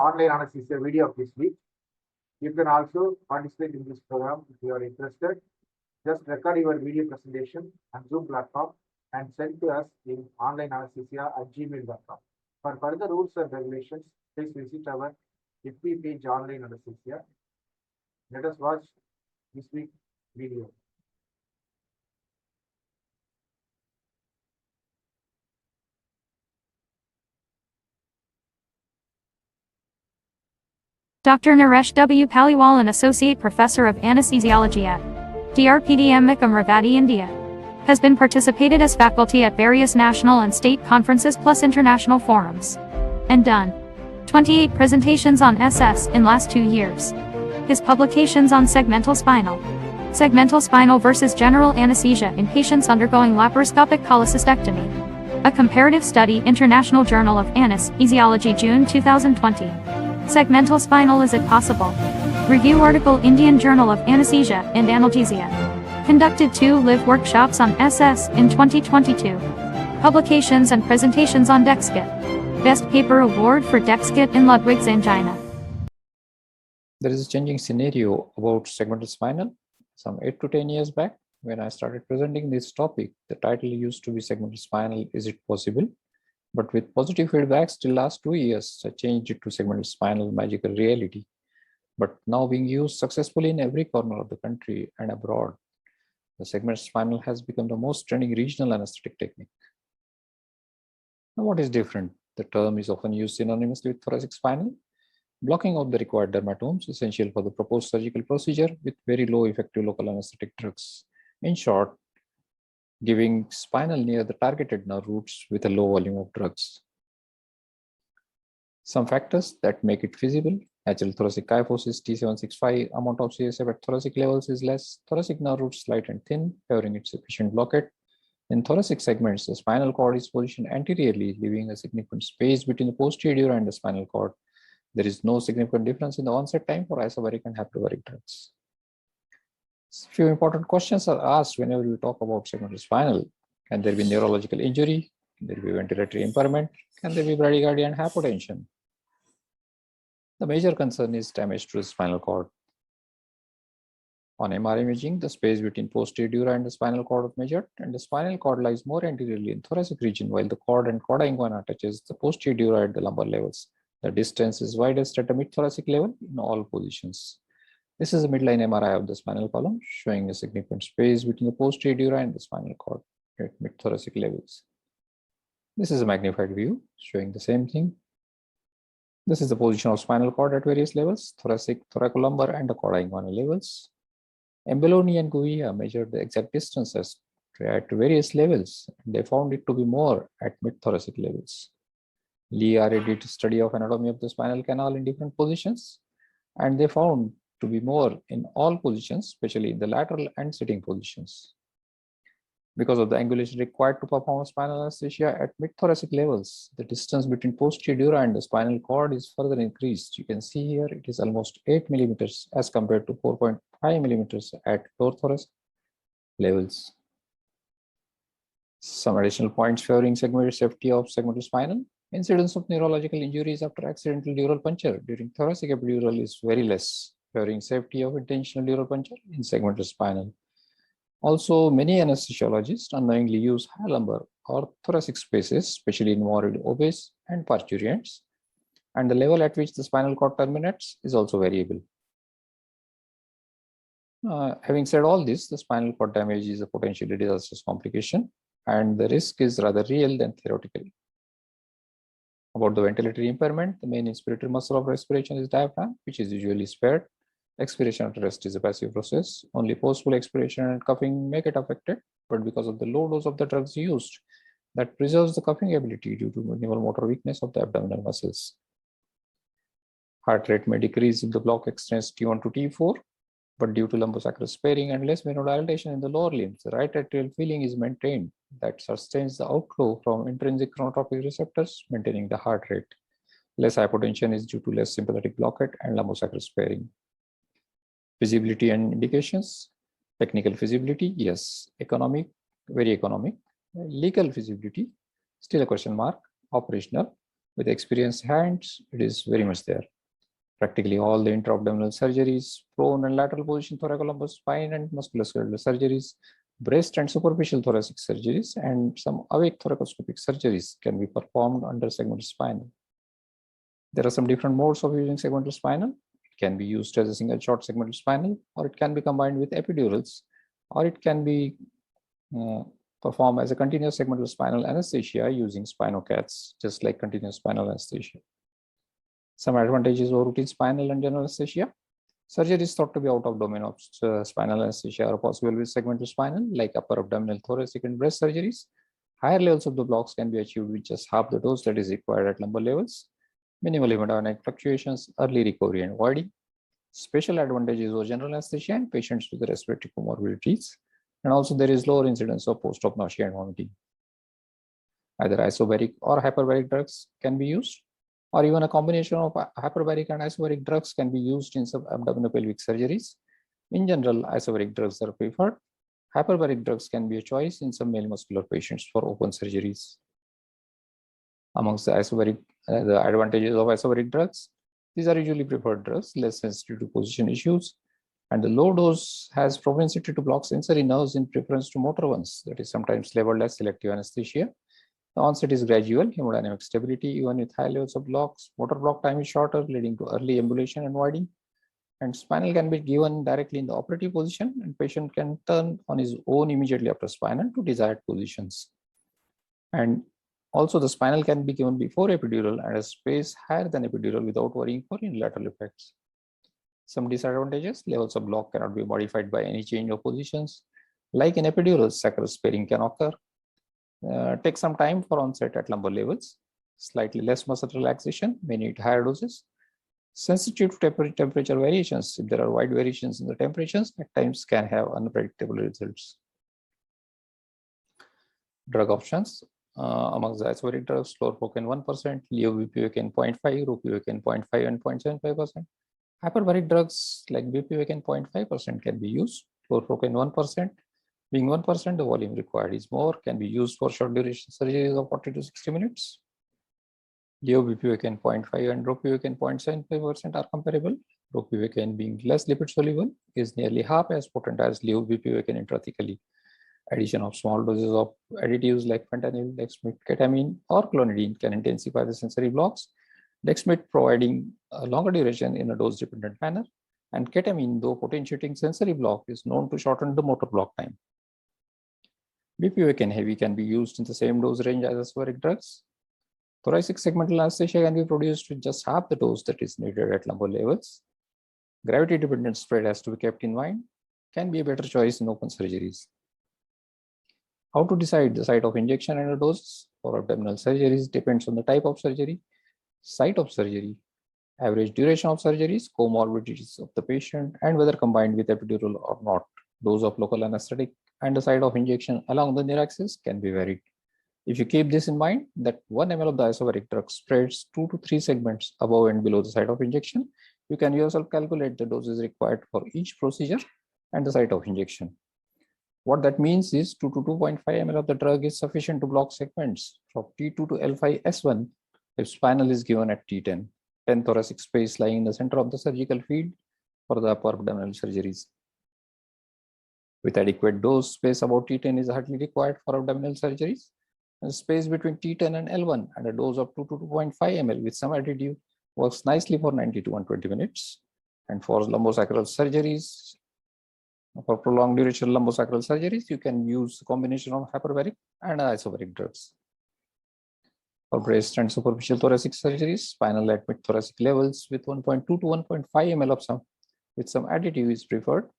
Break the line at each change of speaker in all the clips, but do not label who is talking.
online anesthesia video of this week. You can also participate in this program if you are interested. Just record your video presentation on Zoom platform and send to us in onlineanesthesia@gmail.com. For further rules and regulations, please visit our FB page online anesthesia. Let us watch this week's video.
Dr. Naresh W. Paliwal, an Associate Professor of Anesthesiology at DRPDMMC, AMRAVATI, India, has been participated as faculty at various national and state conferences plus international forums, and done 28 presentations on SS in last 2 years. His publications on segmental spinal versus general anesthesia in patients undergoing laparoscopic cholecystectomy, a comparative study, International Journal of Anesthesiology, June 2020. Segmental spinal, is it possible? Review article, Indian Journal of Anesthesia and Analgesia. Conducted 2 live workshops on SS in 2022. Publications and presentations on DexKit. Best Paper Award for DexKit in Ludwig's angina.
There is a changing scenario about segmental spinal. Some 8 to 10 years back, when I started presenting this topic, the title used to be Segmental Spinal, is it possible? But with positive feedback, still last 2 years, I changed it to Segmental Spinal, magical reality. But now being used successfully in every corner of the country and abroad, the segmental spinal has become the most trending regional anesthetic technique. Now, what is different? The term is often used synonymously with thoracic spinal. Blocking of the required dermatomes, essential for the proposed surgical procedure with very low effective local anesthetic drugs. In short, giving spinal near the targeted nerve roots with a low volume of drugs. Some factors that make it feasible: natural thoracic kyphosis, T765, amount of CSF at thoracic levels is less, thoracic nerve roots light and thin, favoring its efficient blockade. In thoracic segments, the spinal cord is positioned anteriorly, leaving a significant space between the posterior and the spinal cord. There is no significant difference in the onset time for isobaric and hyperbaric drugs. Few important questions are asked whenever we talk about segmental spinal. Can there be neurological injury? Can there be ventilatory impairment? Can there be bradycardia and hypotension? The major concern is damage to the spinal cord. On MR imaging, the space between posterior dura and the spinal cord is measured, and the spinal cord lies more anteriorly in thoracic region, while the cord and cauda inguina touches the posterior dura at the lumbar levels. The distance is widest at the mid-thoracic level in all positions. This is a midline MRI of the spinal column, showing a significant space between the posterior dura and the spinal cord at mid-thoracic levels. This is a magnified view, showing the same thing. This is the position of spinal cord at various levels: thoracic, thoracolumbar, and the cauda inguina levels. Embelloni and Gouveia measured the exact distances at various levels, and they found it to be more at mid-thoracic levels. Lee did a study of anatomy of the spinal canal in different positions, and they found to be more in all positions, especially in the lateral and sitting positions. Because of the angulation required to perform spinal anesthesia at mid-thoracic levels, the distance between posterior dura and the spinal cord is further increased. You can see here it is almost 8 millimeters as compared to 4.5 millimeters at lower thoracic levels. Some additional points favoring safety of segmental spinal. Incidence of neurological injuries after accidental dural puncture during thoracic epidural is very less, favoring safety of intentional dural puncture in segmental spinal. Also, many anesthesiologists unknowingly use high lumbar or thoracic spaces, especially in morbidly obese and parturients, and the level at which the spinal cord terminates is also variable. Having said all this, the spinal cord damage is a potentially disastrous complication, and the risk is rather real than theoretical. About the ventilatory impairment, the main inspiratory muscle of respiration is diaphragm, which is usually spared. Expiration at rest is a passive process. Only forceful expiration and coughing may get affected, but because of the low dose of the drugs used, that preserves the coughing ability due to minimal motor weakness of the abdominal muscles. Heart rate may decrease if the block extends T1 to T4, but due to lumbosacral sparing and less venodilatation in the lower limbs, the right atrial filling is maintained that sustains the outflow from intrinsic chronotropic receptors, maintaining the heart rate. Less hypotension is due to less sympathetic blockade and lumbosacral sparing. Feasibility and indications. Technical feasibility, yes. Economic, very economic. Legal feasibility, still a question mark. Operational, with experienced hands, it is very much there. Practically all the intra-abdominal surgeries, prone and lateral position thoracolumbar spine and musculoskeletal surgeries, breast and superficial thoracic surgeries, and some awake thoracoscopic surgeries can be performed under segmental spinal. There are some different modes of using segmental spinal. It can be used as a single shot segmental spinal, or it can be combined with epidurals, or it can be performed as a continuous segmental spinal anesthesia using spinocats, just like continuous spinal anesthesia. Some advantages of routine spinal and general anesthesia. Surgeries thought to be out of domain of spinal anesthesia are possible with segmental spinal, like upper abdominal, thoracic, and breast surgeries. Higher levels of the blocks can be achieved with just half the dose that is required at lumbar levels. Minimal hemodynamic fluctuations, early recovery and voiding. Special advantages of general anesthesia in patients with respiratory comorbidities. And also there is lower incidence of post-op nausea and vomiting. Either isobaric or hyperbaric drugs can be used, or even a combination of hyperbaric and isobaric drugs can be used in some abdominopelvic surgeries. In general, isobaric drugs are preferred. Hyperbaric drugs can be a choice in some male muscular patients for open surgeries. Amongst the advantages of isobaric drugs, these are usually preferred drugs, less sensitive to position issues, and the low dose has propensity to block sensory nerves in preference to motor ones, that is sometimes labeled as selective anesthesia. The onset is gradual, hemodynamic stability, even with high levels of blocks. Motor block time is shorter, leading to early ambulation and voiding. And spinal can be given directly in the operative position, and patient can turn on his own immediately after spinal to desired positions. And also the spinal can be given before epidural and a space higher than epidural without worrying for unilateral effects. Some disadvantages: levels of block cannot be modified by any change of positions. Like in epidural, sacral sparing can occur. Take some time for onset at lumbar levels. Slightly less muscle relaxation, may need higher doses. Sensitive to temperature variations. If there are wide variations in the temperatures, at times can have unpredictable results. Drug options. Amongst the isobaric drugs, chlorprocaine 1%, levobupivacaine 0.5%, ropivacaine 0.5% and 0.75%. Hyperbaric drugs like bupivacaine 0.5% can be used. Chlorprocaine 1%. Being 1%, the volume required is more, can be used for short duration surgeries of 40 to 60 minutes. Levobupivacaine 0.5% and ropivacaine 0.75% are comparable. Ropivacaine, being less lipid soluble, is nearly half as potent as levobupivacaine intrathecally. Addition of small doses of additives like fentanyl, dexamethasone, ketamine, or clonidine can intensify the sensory blocks. Dexamethasone providing a longer duration in a dose-dependent manner, and ketamine, though potentiating sensory block, is known to shorten the motor block time. Bupivacaine heavy can be used in the same dose range as isobaric drugs. Thoracic segmental anesthesia can be produced with just half the dose that is needed at lumbar levels. Gravity-dependent spread has to be kept in mind, can be a better choice in open surgeries. How to decide the site of injection and the doses for abdominal surgeries depends on the type of surgery, site of surgery, average duration of surgeries, comorbidities of the patient, and whether combined with epidural or not. Dose of local anesthetic and the site of injection along the near axis can be varied. If you keep this in mind, that 1 ml of the isobaric drug spreads 2 to 3 segments above and below the site of injection, you can yourself calculate the doses required for each procedure and the site of injection. What that means is 2 to 2.5 ml of the drug is sufficient to block segments from T2 to L5S1 if spinal is given at T10, 10 thoracic space lying in the center of the surgical field for the upper abdominal surgeries. With adequate dose, space about T10 is hardly required for abdominal surgeries. And space between T10 and L1 and a dose of 2 to 2.5 ml with some additive works nicely for 90 to 120 minutes. And for lumbosacral surgeries, for prolonged duration lumbosacral surgeries, you can use a combination of hyperbaric and isobaric drugs. For breast and superficial thoracic surgeries, spinal at mid-thoracic levels with 1.2 to 1.5 ml of some additive is preferred.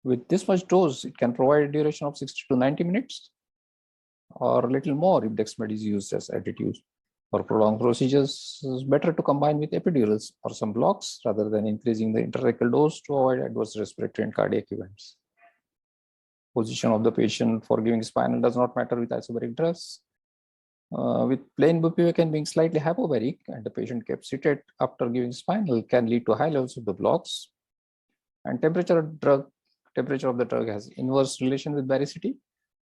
With this much dose, it can provide a duration of 60 to 90 minutes or a little more if dexamethasone is used as additives. For prolonged procedures, it's better to combine with epidurals or some blocks rather than increasing the intrathecal dose to avoid adverse respiratory and cardiac events. Position of the patient for giving spinal does not matter with isobaric drugs. With plain bupivacaine being slightly hypobaric and the patient kept seated after giving spinal can lead to high levels of the blocks. And temperature of the drug has inverse relation with baricity.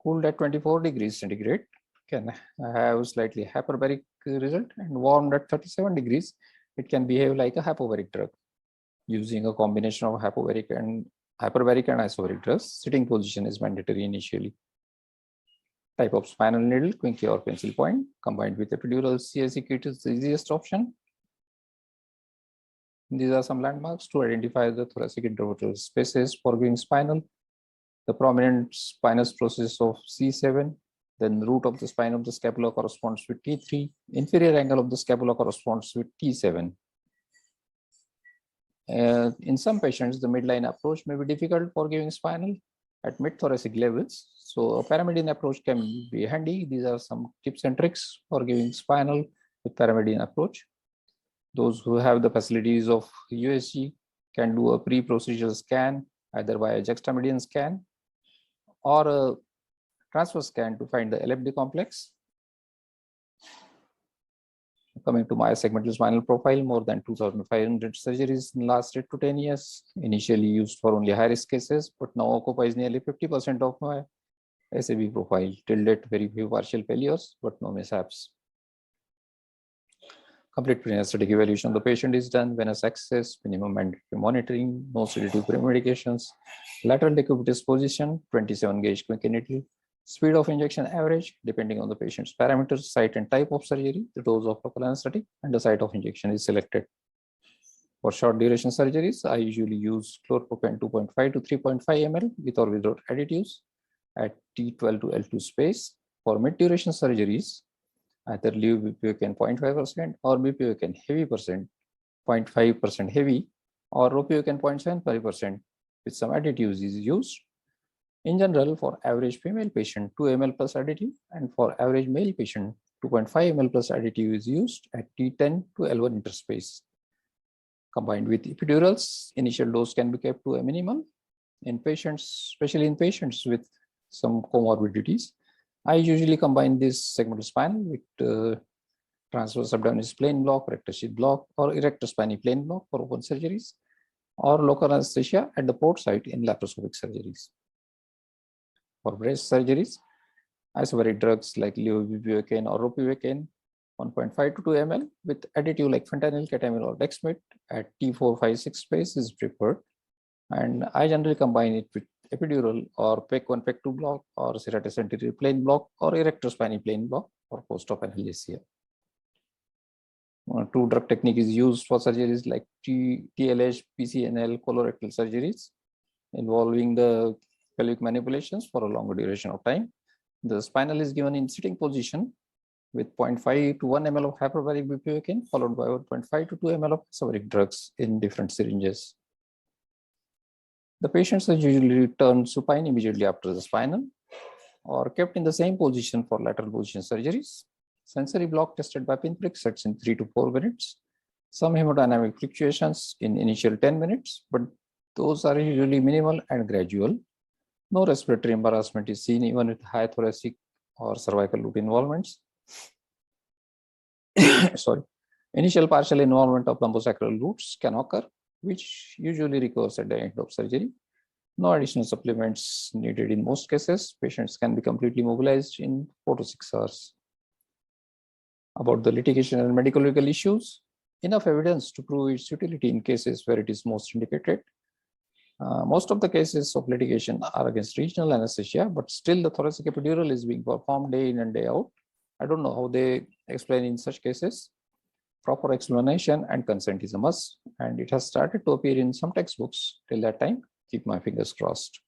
Cooled at 24 degrees centigrade can have slightly hyperbaric result, and warmed at 37 degrees It can behave like a hypovaric drug. Using a combination of hyperbaric and isobaric drugs, sitting position is mandatory initially. Type of spinal needle, Quincke or pencil point, combined with epidural CSE kit is the easiest option. These are some landmarks to identify the thoracic intervertebral spaces for giving spinal. The prominent spinous process of C7, then the root of the spine of the scapula corresponds with T3, inferior angle of the scapula corresponds with T7. In some patients, the midline approach may be difficult for giving spinal at mid-thoracic levels. So a paramedian approach can be handy. These are some tips and tricks for giving spinal with paramedian approach. Those who have the facilities of USG can do a pre-procedural scan, either by a juxtamedian scan or a transfer scan to find the LFD complex. Coming to my segmental spinal profile, more than 2,500 surgeries in the last 8 to 10 years, initially used for only high-risk cases, but now occupies nearly 50% of my SAB profile. Till date, very few partial failures, but no mishaps. Complete pre-anesthetic evaluation of the patient is done, venous access, minimum mandatory monitoring, no sedative pre-medications, lateral decubitus position, 27 gauge Quincke needle, speed of injection average, depending on the patient's parameters, site and type of surgery, the dose of local anesthetic, and the site of injection is selected. For short duration surgeries, I usually use chlorpropane 2.5 to 3.5 ml with or without additives at T12 to L2 space. For mid-duration surgeries, either leave bupivacaine 0.5% or bupivacaine heavy percent, 0.5% heavy, or ropivacaine 0.75% with some additives is used. In general, for average female patient, 2 ml plus additive, and for average male patient, 2.5 ml plus additive is used at T10 to L1 interspace. Combined with epidurals, initial dose can be kept to a minimum. In patients, especially in patients with some comorbidities, I usually combine this segmental spinal with transverse abdominis plain block, rectus sheath block, or erector spinae plain block for open surgeries, or local anesthesia at the port site in laparoscopic surgeries. For breast surgeries, isobaric drugs like levobupivacaine or ropivacaine 1.5 to 2 ml with additive like fentanyl, ketamine, or dexmet at T4-5-6 space is preferred. And I generally combine it with epidural or PEC1, PEC2 block or serratus anterior plain block or erector spinae plain block for post-op analgesia. Two drug technique is used for surgeries like TLH, PCNL, colorectal surgeries involving the pelvic manipulations for a longer duration of time. The spinal is given in sitting position with 0.5 to 1 ml of hyperbaric bupivacaine followed by 1.5 to 2 ml of isobaric drugs in different syringes. The patients are usually turned supine immediately after the spinal or kept in the same position for lateral position surgeries. Sensory block tested by pinprick sets in 3 to 4 minutes. Some hemodynamic fluctuations in initial 10 minutes, but those are usually minimal and gradual. No respiratory embarrassment is seen even with high thoracic or cervical root involvements. Sorry. Initial partial involvement of lumbosacral roots can occur, which usually recurs at the end of surgery. No additional supplements needed in most cases. Patients can be completely mobilized in 4 to 6 hours. About the litigation and medical legal issues, enough evidence to prove its utility in cases where it is most indicated. Most of the cases of litigation are against regional anesthesia, but still the thoracic epidural is being performed day in and day out. I don't know how they explain in such cases. Proper explanation and consent is a must, and it has started to appear in some textbooks. Till that time, keep my fingers crossed.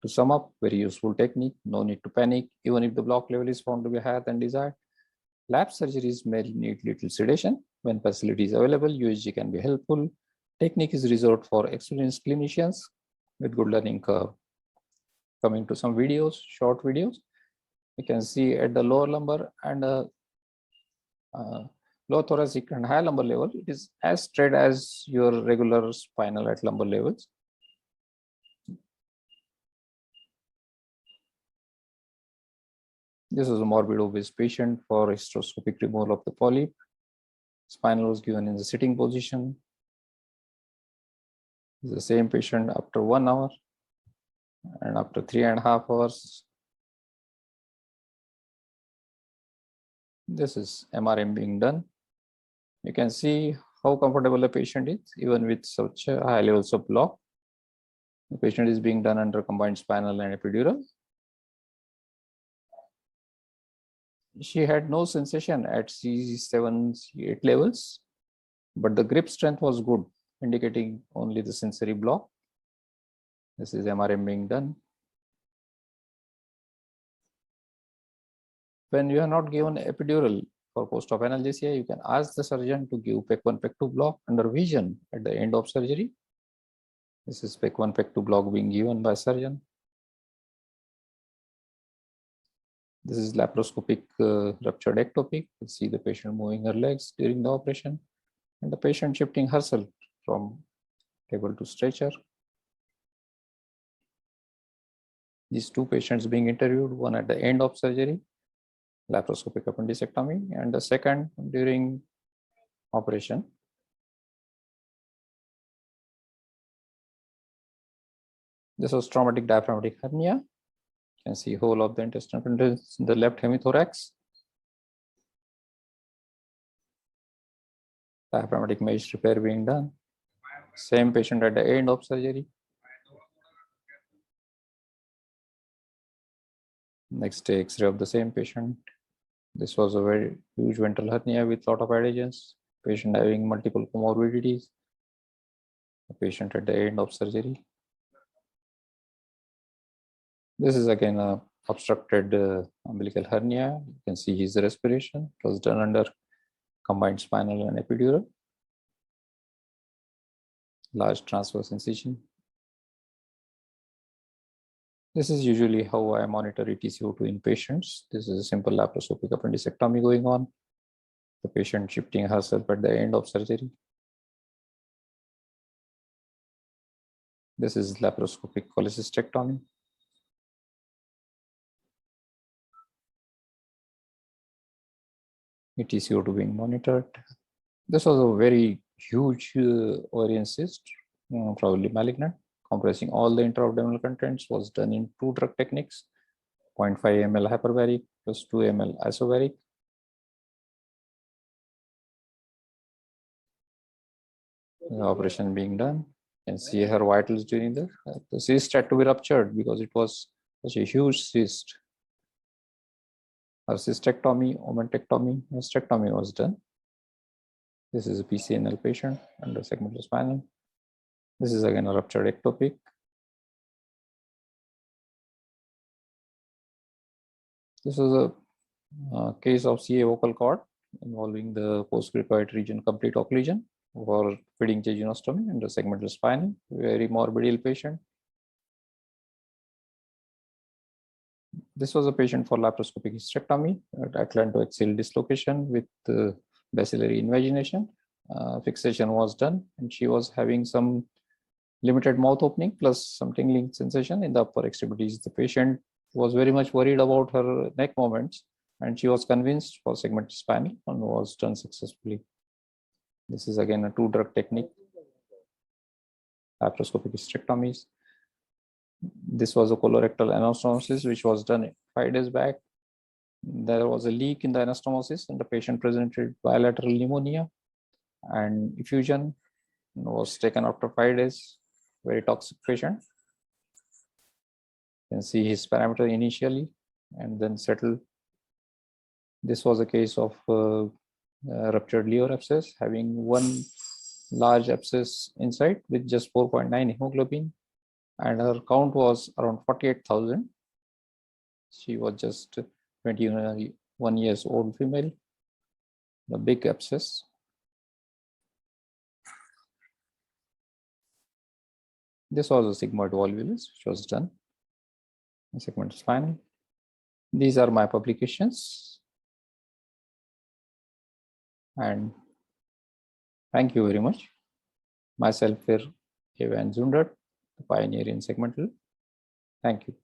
To sum up, very useful technique, no need to panic, even if the block level is found to be higher than desired. Lap surgeries may need little sedation. When facility is available, USG can be helpful. Technique is reserved for experienced clinicians with good learning curve. Coming to some videos, short videos, you can see at the lower lumbar and low thoracic and high lumbar level, it is as straight as your regular spinal at lumbar levels. This is a morbid obese patient for hysteroscopic removal of the polyp. Spinal was given in the sitting position. This is the same patient after 1 hour and after 3.5 hours. This is MRM being done. You can see how comfortable the patient is, even with such high levels of block. The patient is being done under combined spinal and epidural. She had no sensation at C7, C8 levels, but the grip strength was good, indicating only the sensory block. This is MRM being done. When you are not given epidural for post-op analgesia, you can ask the surgeon to give PEC1, PEC2 block under vision at the end of surgery. This is PEC1, PEC2 block being given by surgeon. This is laparoscopic ruptured ectopic. You see the patient moving her legs during the operation and the patient shifting herself from table to stretcher. These two patients being interviewed, one at the end of surgery, laparoscopic appendicectomy, and the second during operation. This was traumatic diaphragmatic hernia. You can see whole of the intestinal appendage in the left hemithorax. Diaphragmatic mesh repair being done. Same patient at the end of surgery. Next day, X-ray of the same patient. This was a very huge ventral hernia with lot of adhesions. Patient having multiple comorbidities. The patient at the end of surgery. This is again a obstructed umbilical hernia. You can see his respiration. It was done under combined spinal and epidural. Large transverse incision. This is usually how I monitor ETCO2 in patients. This is a simple laparoscopic appendicectomy going on. The patient shifting herself at the end of surgery. This is laparoscopic cholecystectomy. ETCO2 being monitored. This was a very huge ovarian cyst, probably malignant, compressing all the intra-abdominal contents. Was done in two drug techniques, 0.5 ml hyperbaric plus 2 ml isobaric. The operation being done. You can see her vitals during the cyst had to be ruptured because it was such a huge cyst. Her cystectomy, omentectomy, mastectomy was done. This is a PCNL patient under segmental spinal. This is again a ruptured ectopic. This was a case of CA vocal cord involving the postcricoid region complete occlusion for feeding jejunostomy under segmental spinal. Very morbid ill patient. This was a patient for laparoscopic hysterectomy at atlantoaxial dislocation with bacillary invagination. Fixation was done and she was having some limited mouth opening plus some tingling sensation in the upper extremities. The patient was very much worried about her neck movements and she was convinced for segmental spinal and was done successfully. This is again a two drug technique, laparoscopic hysterectomies. This was a colorectal anastomosis which was done 5 days back. There was a leak in the anastomosis and the patient presented bilateral pneumonia and effusion was taken after 5 days. Very toxic patient. You can see his parameter initially and then settle. This was a case of ruptured liver abscess having one large abscess inside with just 4.9 hemoglobin and her count was around 48,000. She was just 21 years old female. The big abscess. This was a sigmoid volvulus which was done in segmental spinal. These are my publications. And thank you very much. Myself here, Evan Zundert, the pioneer in segmental. Thank you.